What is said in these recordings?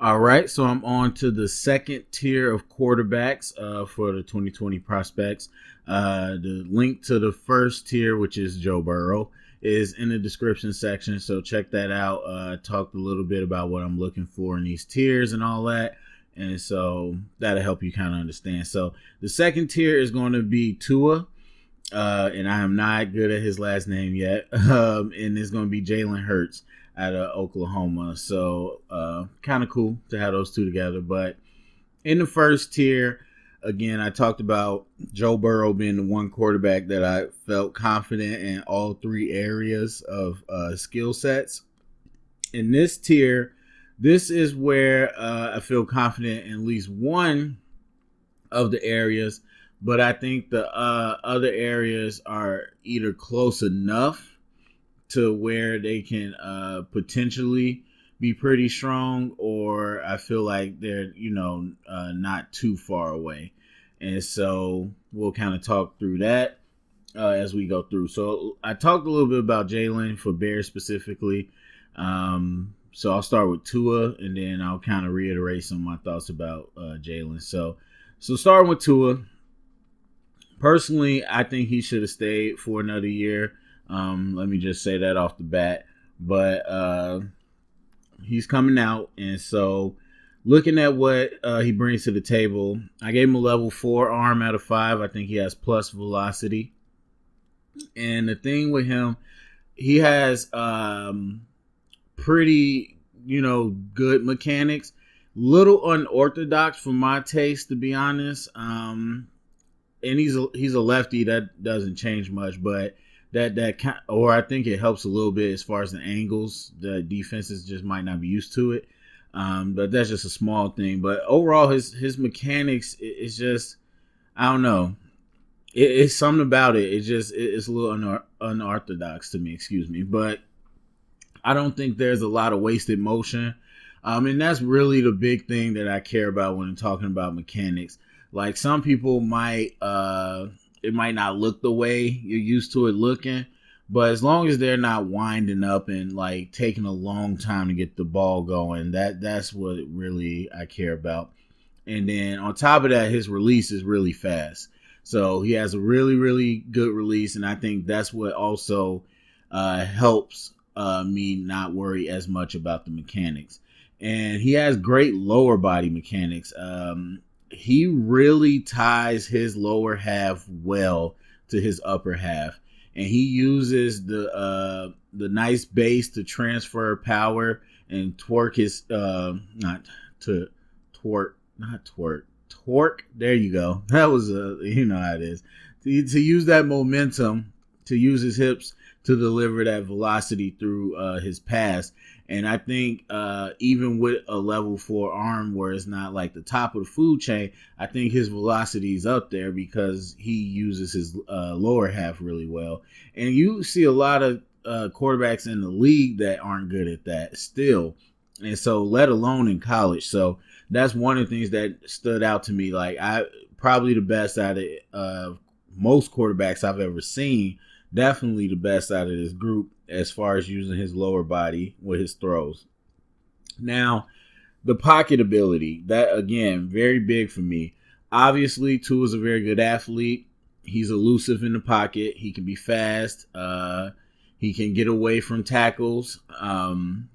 All right, so I'm on to the second tier of quarterbacks for the 2020 prospects. The link to the first tier, which is Joe Burrow, is in the description section. So check that out. Talked a little bit about what I'm looking for in these tiers and all that. And so that'll help you kind of understand. So the second tier is going to be Tua. And I am not good at his last name yet. And it's going to be Jalen Hurts out of Oklahoma. So kind of cool to have those two together. But in the first tier, again, I talked about Joe Burrow being the one quarterback that I felt confident in all three areas of skill sets. In this tier, this is where I feel confident in at least one of the areas, but I think the other areas are either close enough to where they can potentially be pretty strong, or I feel like they're, not too far away. And so we'll kind of talk through that as we go through. So I talked a little bit about Jalen for Bears specifically. So I'll start with Tua, and then I'll kind of reiterate some of my thoughts about Jalen. So starting with Tua, personally, I think he should have stayed for another year. Let me just say that off the bat. But he's coming out, and so looking at what he brings to the table, I gave him a level 4 arm out of 5. I think he has plus velocity. And the thing with him, he has pretty, good mechanics. Little unorthodox for my taste, to be honest. And he's a lefty. That doesn't change much, but or I think it helps a little bit as far as the angles. The defenses just might not be used to it. But that's just a small thing. But overall, his mechanics is just, I don't know. It's something about it. It's a little unorthodox to me. Excuse me, but I don't think there's a lot of wasted motion. And that's really the big thing that I care about when I'm talking about mechanics. Like some people might, it might not look the way you're used to it looking, but as long as they're not winding up and like taking a long time to get the ball going, that's what really I care about. And then on top of that, his release is really fast. So he has a really, really good release, and I think that's what also helps me not worry as much about the mechanics. And he has great lower body mechanics. He really ties his lower half well to his upper half, and he uses the nice base to transfer power and torque his torque. There you go. That was how it is to use that momentum, to use his hips to deliver that velocity through his pass. And I think even with a level 4 arm where it's not like the top of the food chain, I think his velocity is up there because he uses his lower half really well. And you see a lot of quarterbacks in the league that aren't good at that still. And so let alone in college. So that's one of the things that stood out to me. Like probably the best out of most quarterbacks I've ever seen. Definitely the best out of this group as far as using his lower body with his throws. Now, the pocket ability, that again, very big for me. Obviously, Tua is a very good athlete. He's elusive in the pocket. He can be fast. He can get away from tackles.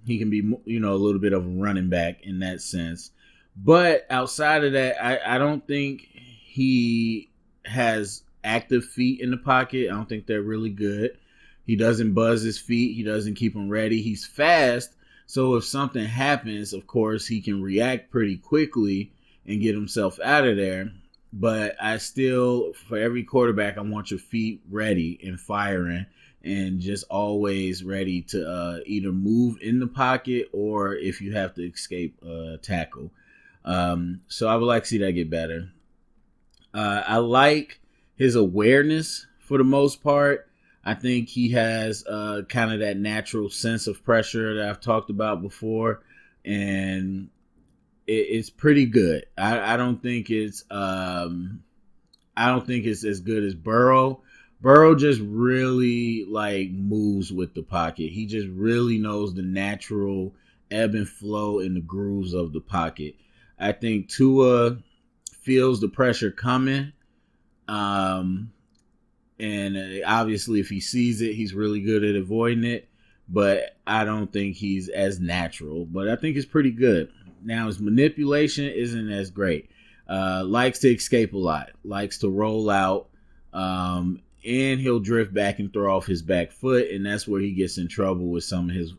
He can be, a little bit of a running back in that sense. But outside of that, I don't think he has active feet in the pocket. I don't think they're really good. He doesn't buzz his feet. He doesn't keep them ready. He's fast. So if something happens, of course, he can react pretty quickly and get himself out of there. But I still, for every quarterback, I want your feet ready and firing and just always ready to either move in the pocket or if you have to escape a tackle. So I would like to see that get better. I like his awareness for the most part. I think he has kind of that natural sense of pressure that I've talked about before, and it's pretty good. I don't think it's as good as Burrow. Burrow just really like moves with the pocket. He just really knows the natural ebb and flow in the grooves of the pocket. I think Tua feels the pressure coming. Um, and obviously, if he sees it, he's really good at avoiding it. But I don't think he's as natural. But I think it's pretty good. Now, his manipulation isn't as great. Likes to escape a lot. Likes to roll out. And he'll drift back and throw off his back foot. And that's where he gets in trouble with some of his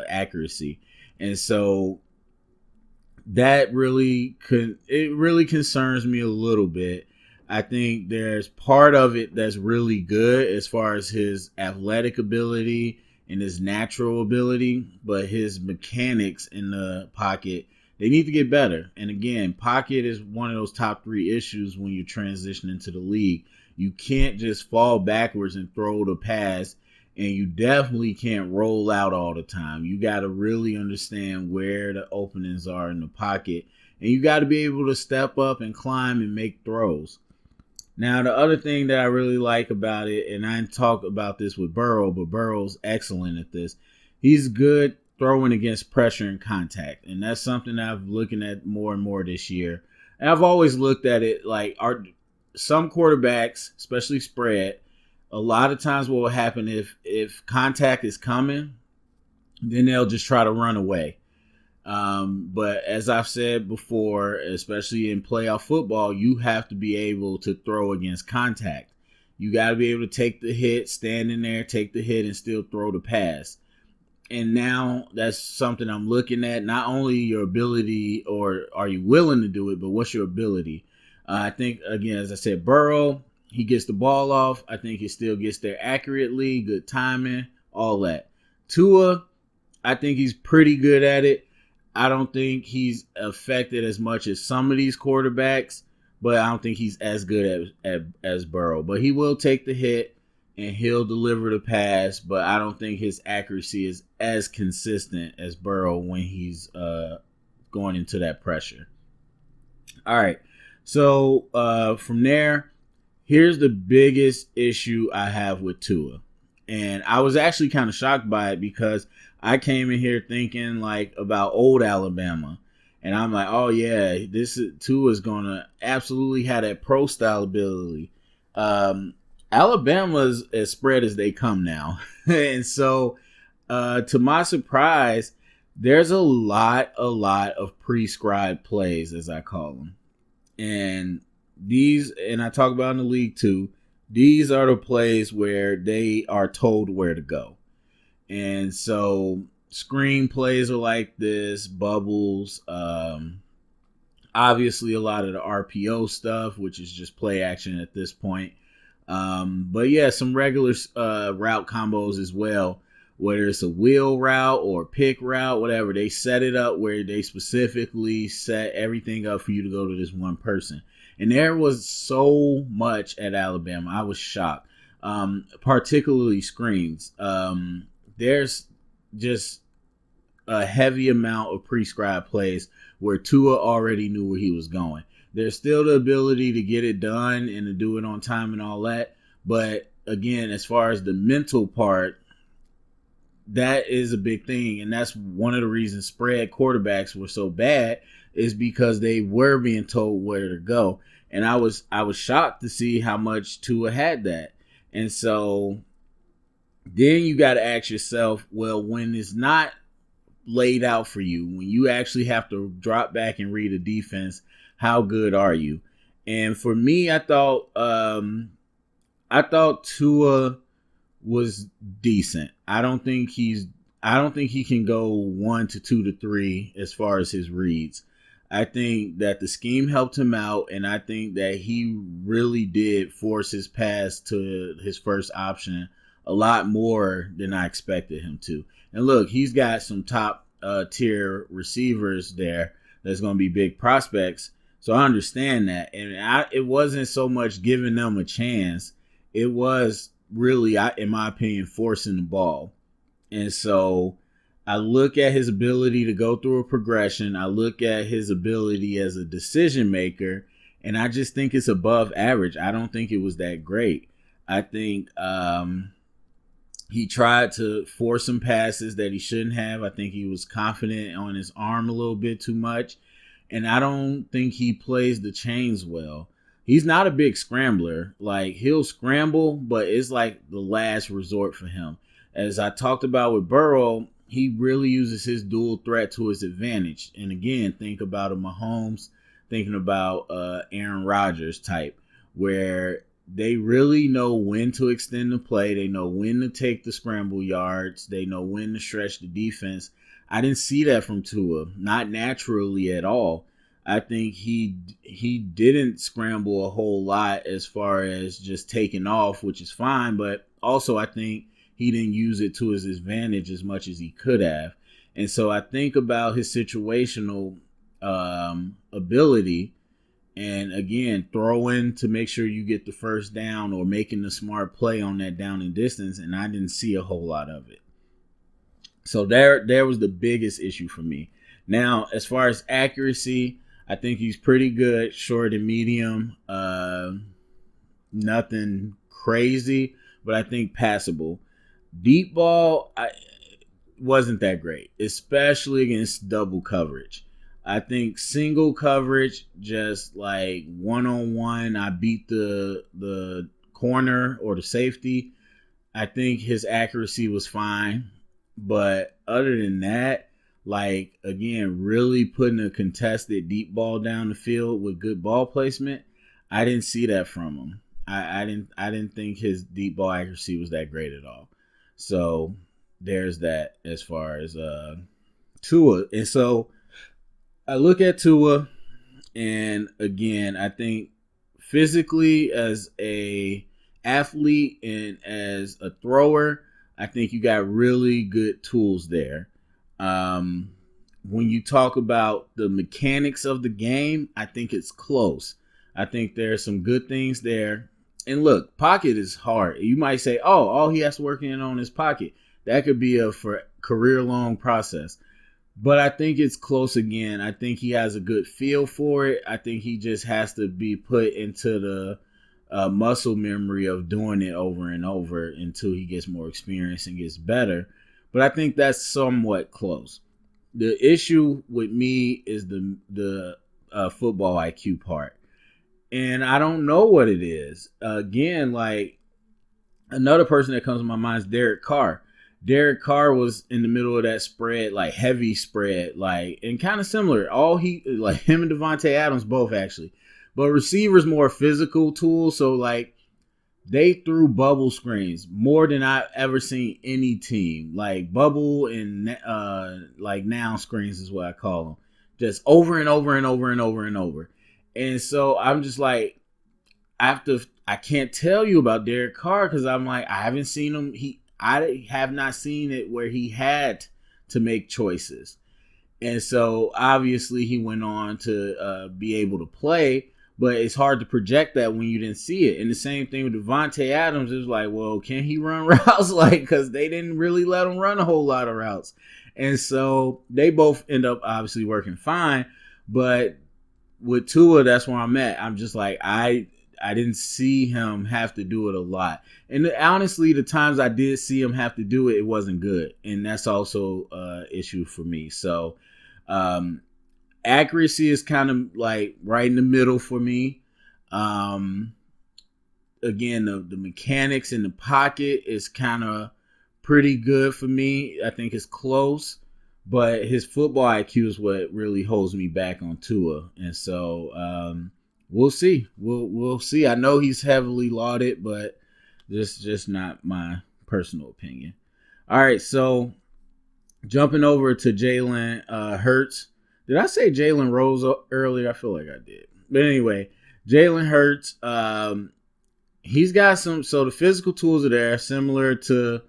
accuracy. And so that really concerns me a little bit. I think there's part of it that's really good as far as his athletic ability and his natural ability, but his mechanics in the pocket, they need to get better. And again, pocket is one of those top 3 issues when you transition into the league. You can't just fall backwards and throw the pass, and you definitely can't roll out all the time. You got to really understand where the openings are in the pocket, and you got to be able to step up and climb and make throws. Now, the other thing that I really like about it, and I talk about this with Burrow, but Burrow's excellent at this. He's good throwing against pressure and contact, and that's something that I'm looking at more and more this year. And I've always looked at it like some quarterbacks, especially spread, a lot of times what will happen if contact is coming, then they'll just try to run away. But as I've said before, especially in playoff football, you have to be able to throw against contact. You got to be able to take the hit, stand in there, take the hit, and still throw the pass. And now that's something I'm looking at, not only your ability or are you willing to do it, but what's your ability? I think, again, as I said, Burrow, he gets the ball off. I think he still gets there accurately, good timing, all that. Tua, I think he's pretty good at it. I don't think he's affected as much as some of these quarterbacks, but I don't think he's as good as Burrow. But he will take the hit and he'll deliver the pass, but I don't think his accuracy is as consistent as Burrow when he's going into that pressure. All right, so from there, here's the biggest issue I have with Tua. And I was actually kind of shocked by it because I came in here thinking like about old Alabama. And I'm like, oh yeah, Tua is going to absolutely have that pro style ability. Alabama's as spread as they come now. And so to my surprise, there's a lot of prescribed plays, as I call them. And I talk about in the league too, these are the plays where they are told where to go. And so screen plays are like this, bubbles, obviously a lot of the RPO stuff, which is just play action at this point. But yeah, some regular route combos as well, whether it's a wheel route or pick route, whatever. They set it up where they specifically set everything up for you to go to this one person. And there was so much at Alabama. I was shocked, particularly screens. There's just a heavy amount of prescribed plays where Tua already knew where he was going. There's still the ability to get it done and to do it on time and all that. But again, as far as the mental part, that is a big thing. And that's one of the reasons spread quarterbacks were so bad, is because they were being told where to go. And I was shocked to see how much Tua had that. And so then you got to ask yourself, well, when it's not laid out for you, when you actually have to drop back and read a defense, how good are you? And for me, I thought Tua was decent. I don't think he can go 1 to 2 to 3 as far as his reads. I think that the scheme helped him out, and I think that he really did force his pass to his first option a lot more than I expected him to. And look, he's got some top tier receivers there that's going to be big prospects. So I understand that. And it wasn't so much giving them a chance. It was really, in my opinion, forcing the ball. And so I look at his ability to go through a progression. I look at his ability as a decision maker, and I just think it's above average. I don't think it was that great. I think He tried to force some passes that he shouldn't have. I think he was confident on his arm a little bit too much. And I don't think he plays the chains well. He's not a big scrambler. Like, he'll scramble, but it's like the last resort for him. As I talked about with Burrow, he really uses his dual threat to his advantage. And again, think about a Mahomes, thinking about Aaron Rodgers type, where they really know when to extend the play. They know when to take the scramble yards. They know when to stretch the defense. I didn't see that from Tua, not naturally at all. I think he didn't scramble a whole lot as far as just taking off, which is fine. But also, I think he didn't use it to his advantage as much as he could have. And so I think about his situational ability. And again, throwing to make sure you get the first down or making the smart play on that down and distance. And I didn't see a whole lot of it. So there was the biggest issue for me. Now, as far as accuracy, I think he's pretty good, short and medium. Nothing crazy, but I think passable. Deep ball, wasn't that great, especially against double coverage. I think single coverage, just like one-on-one, I beat the corner or the safety. I think his accuracy was fine. But other than that, like, again, really putting a contested deep ball down the field with good ball placement, I didn't see that from him. I didn't think his deep ball accuracy was that great at all. So there's that as far as Tua. And so I look at Tua, and again, I think physically as a athlete and as a thrower, I think you got really good tools there. When you talk about the mechanics of the game, I think it's close. I think there's some good things there. And look, pocket is hard. You might say, oh, all he has to work in on is pocket. That could be a for career-long process. But I think it's close again. I think he has a good feel for it. I think he just has to be put into the muscle memory of doing it over and over until he gets more experience and gets better. But I think that's somewhat close. The issue with me is the football IQ part. And I don't know what it is. Again, like, another person that comes to my mind is Derek Carr. Derek Carr was in the middle of that spread, like heavy spread, like, and kind of similar. Like him and Devontae Adams both actually. But receivers more physical tools, so like they threw bubble screens more than I've ever seen any team. Like bubble and like noun screens is what I call them. Just over and over and over and over and over. And so I'm just like, I can't tell you about Derek Carr because I'm like, I haven't seen him. I have not seen it where he had to make choices. And so obviously he went on to be able to play, but it's hard to project that when you didn't see it. And the same thing with Devontae Adams. It was like, well, can he run routes? Like, because they didn't really let him run a whole lot of routes. And so they both end up obviously working fine. But with Tua, that's where I'm at. I'm just like, I didn't see him have to do it a lot. And honestly, the times I did see him have to do it, it wasn't good. And that's also an issue for me. So accuracy is kind of like right in the middle for me. Again, the mechanics in the pocket is kind of pretty good for me. I think it's close. But his football IQ is what really holds me back on Tua. And so we'll see. We'll see. I know he's heavily lauded, but this is just not my personal opinion. All right, so jumping over to Jalen Hurts. Did I say Jalen Rose earlier? I feel like I did. But anyway, Jalen Hurts, he's got some. So the physical tools are there, similar to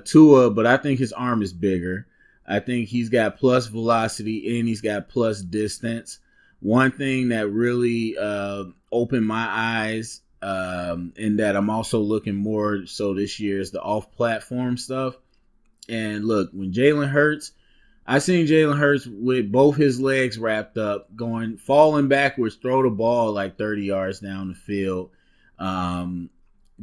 Tua, but I think his arm is bigger. I think he's got plus velocity and he's got plus distance. One thing that really opened my eyes and that I'm also looking more so this year is the off-platform stuff. And look, when Jalen Hurts, I seen Jalen Hurts with both his legs wrapped up, falling backwards, throw the ball like 30 yards down the field.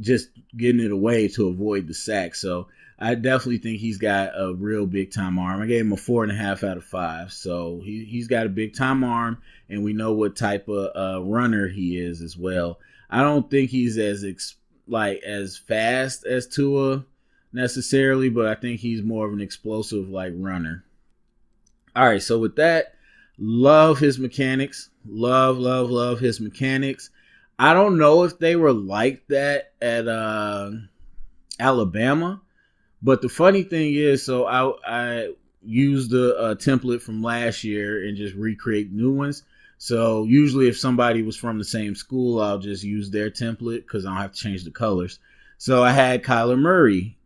just getting it away to avoid the sack. So I definitely think he's got a real big time arm. I gave him a 4.5 out of 5. So he's got a big time arm, and we know what type of runner he is as well. I don't think he's as fast as Tua necessarily, but I think he's more of an explosive like runner. All right, so with that, love his mechanics. Love his mechanics. I don't know if they were like that at Alabama, but the funny thing is, so I used the template from last year and just recreate new ones. So usually if somebody was from the same school, I'll just use their template because I don't have to change the colors. So I had Kyler Murray,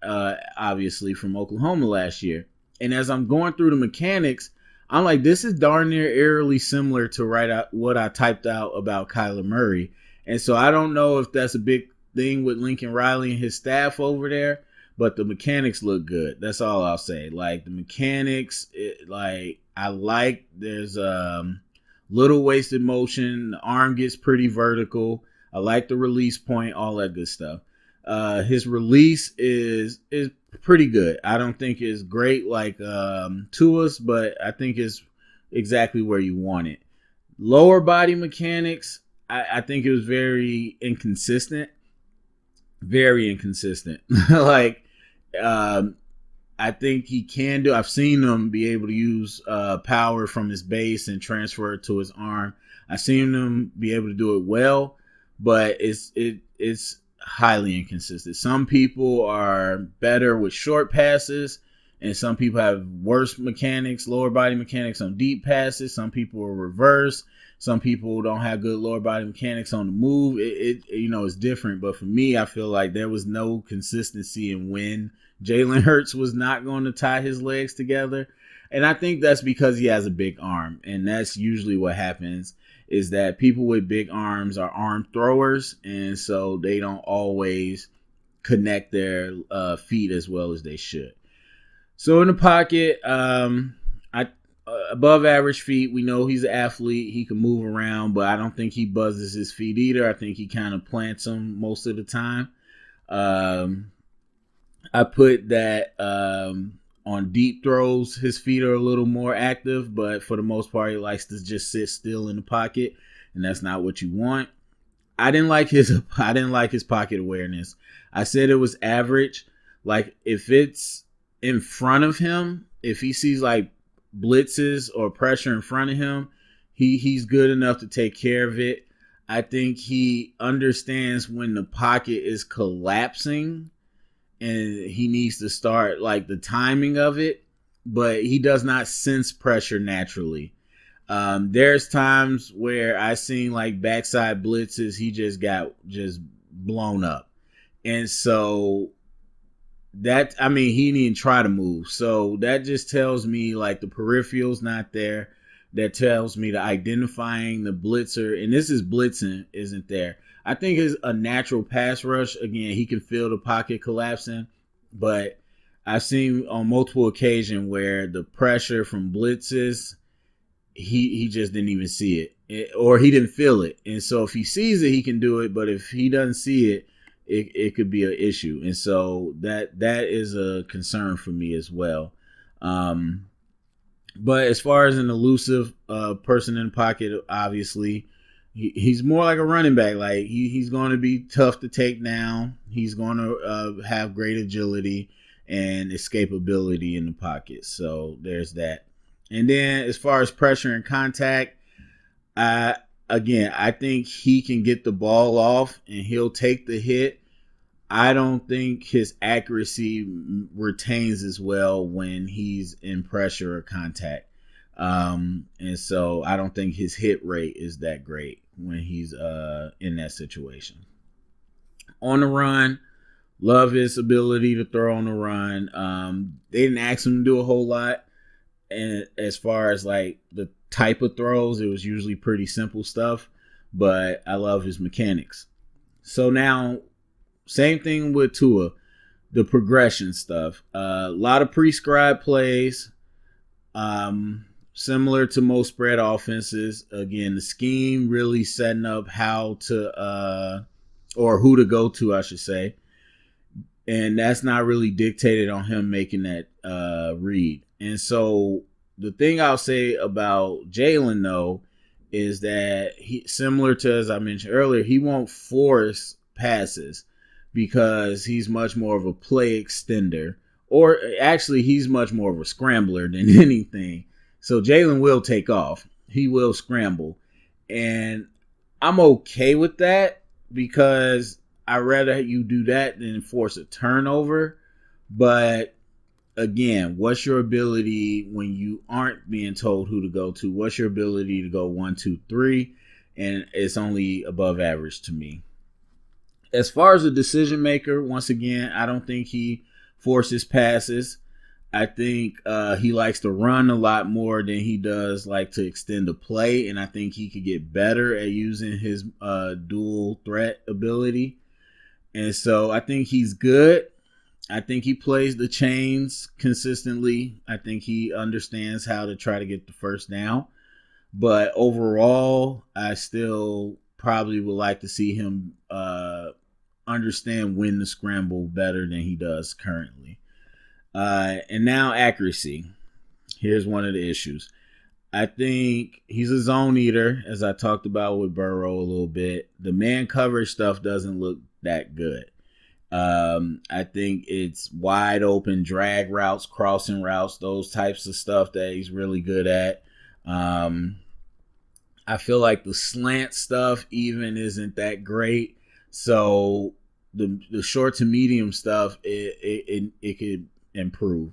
obviously from Oklahoma last year. And as I'm going through the mechanics, I'm like, this is darn near eerily similar to what I typed out about Kyler Murray. And so I don't know if that's a big thing with Lincoln Riley and his staff over there, but the mechanics look good. That's all I'll say. Like the mechanics, there's little wasted motion. The arm gets pretty vertical. I like the release point, all that good stuff. His release is pretty good. I don't think it's great like Tua's, but I think it's exactly where you want it. Lower body mechanics, I think it was very inconsistent. Very inconsistent. I think he can do. I've seen him be able to use power from his base and transfer it to his arm. I've seen him be able to do it well, but it's highly inconsistent. Some people are better with short passes, and some people have worse mechanics, lower body mechanics on deep passes. Some people are reverse. Some people don't have good lower body mechanics on the move. It's different. But for me, I feel like there was no consistency in when Jalen Hurts was not going to tie his legs together. And I think that's because he has a big arm. And that's usually what happens, is that people with big arms are arm throwers. And so they don't always connect their feet as well as they should. So in the pocket, above average feet. We know he's an athlete. He can move around, but I don't think he buzzes his feet either. I think he kind of plants them most of the time. I put that on deep throws, his feet are a little more active, but for the most part, he likes to just sit still in the pocket, and that's not what you want. I didn't like his pocket awareness. I said it was average. Like if it's in front of him, if he sees like blitzes or pressure in front of him, he's good enough to take care of it. I think he understands when the pocket is collapsing and he needs to start like the timing of it, but he does not sense pressure naturally. There's times where I seen like backside blitzes, he just got blown up. And so he didn't even try to move. So that just tells me like the peripheral's not there. That tells me the identifying the blitzer, and this is blitzing, isn't there. I think it's a natural pass rush. Again, he can feel the pocket collapsing, but I've seen on multiple occasions where the pressure from blitzes, he just didn't even see it, or he didn't feel it. And so if he sees it, he can do it. But if he doesn't see it, it could be an issue. And so that is a concern for me as well. But as far as an elusive person in the pocket, obviously he's more like a running back. Like he's going to be tough to take down. He's going to have great agility and escapability in the pocket. So there's that. And then as far as pressure and contact, I think he can get the ball off and he'll take the hit. I don't think his accuracy retains as well when he's in pressure or contact. And so I don't think his hit rate is that great when he's in that situation. On the run, love his ability to throw on the run. They didn't ask him to do a whole lot. And as far as like the type of throws, it was usually pretty simple stuff, but I love his mechanics. So now, same thing with Tua, the progression stuff. A lot of prescribed plays, similar to most spread offenses. Again, the scheme really setting up how to or who to go to, I should say. And that's not really dictated on him making that read. And so the thing I'll say about Jalen, though, is that he, similar to as I mentioned earlier, he won't force passes because he's much more of a play extender, or actually he's much more of a scrambler than anything. So Jalen will take off. He will scramble. And I'm okay with that because I'd rather you do that than force a turnover. But again, what's your ability when you aren't being told who to go to? What's your ability to go 1, 2, 3? And it's only above average to me. As far as a decision maker, once again, I don't think he forces passes. I think he likes to run a lot more than he does like to extend a play. And I think he could get better at using his dual threat ability. And so I think he's good. I think he plays the chains consistently. I think he understands how to try to get the first down. But overall, I still probably would like to see him understand when to scramble better than he does currently. And now accuracy. Here's one of the issues. I think he's a zone eater, as I talked about with Burrow a little bit. The man coverage stuff doesn't look that good. I think it's wide open drag routes, crossing routes, those types of stuff that he's really good at. I feel like the slant stuff even isn't that great. So the short to medium stuff, it could improve.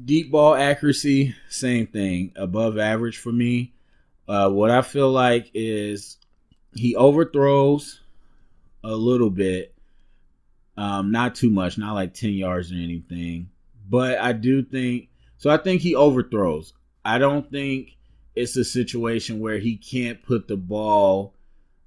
Deep ball accuracy, same thing, above average for me. What I feel like is he overthrows a little bit. Not too much, not like 10 yards or anything. But I do think, so I think he overthrows. I don't think it's a situation where he can't put the ball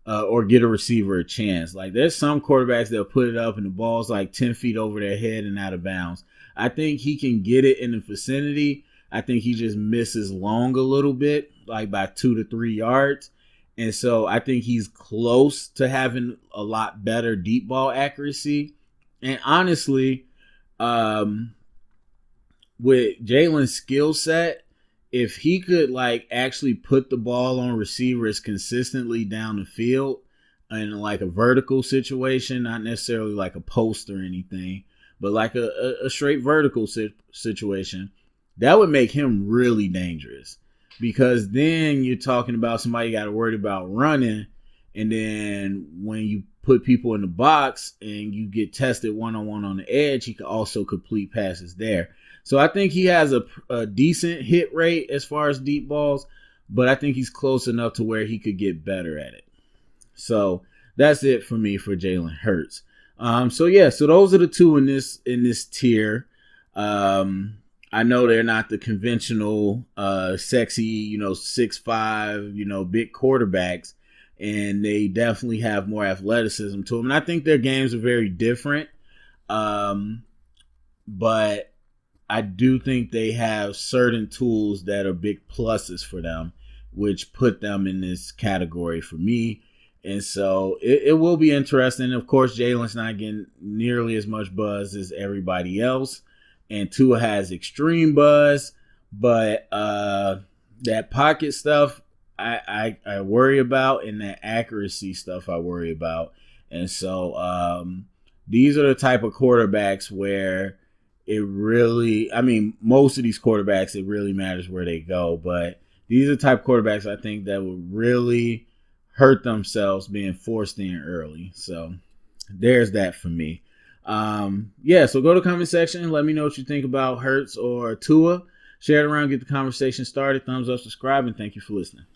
or get a receiver a chance. Like there's some quarterbacks that'll put it up and the ball's like 10 feet over their head and out of bounds. I think he can get it in the vicinity. I think he just misses long a little bit, like by 2 to 3 yards. And so I think he's close to having a lot better deep ball accuracy. And honestly, with Jalen's skill set, if he could like actually put the ball on receivers consistently down the field in like a vertical situation, not necessarily like a post or anything, but like a straight vertical situation, that would make him really dangerous. Because then you're talking about somebody you got to worry about running. And then when you put people in the box and you get tested one-on-one on the edge, he can also complete passes there. So I think he has a decent hit rate as far as deep balls, but I think he's close enough to where he could get better at it. So that's it for me for Jalen Hurts. So those are the two in this tier. I know they're not the conventional sexy, 6'5", big quarterbacks, and they definitely have more athleticism to them. And I think their games are very different. But I do think they have certain tools that are big pluses for them, which put them in this category for me. And so it will be interesting. Of course, Jalen's not getting nearly as much buzz as everybody else. And Tua has extreme buzz. But that pocket stuff I worry about, and that accuracy stuff I worry about. And so these are the type of quarterbacks where most of these quarterbacks, it really matters where they go. But these are the type of quarterbacks I think that would really hurt themselves being forced in early. So there's that for me. So go to the comment section and let me know what you think about Hurts or Tua. Share it around, get the conversation started. Thumbs up, subscribe, and thank you for listening.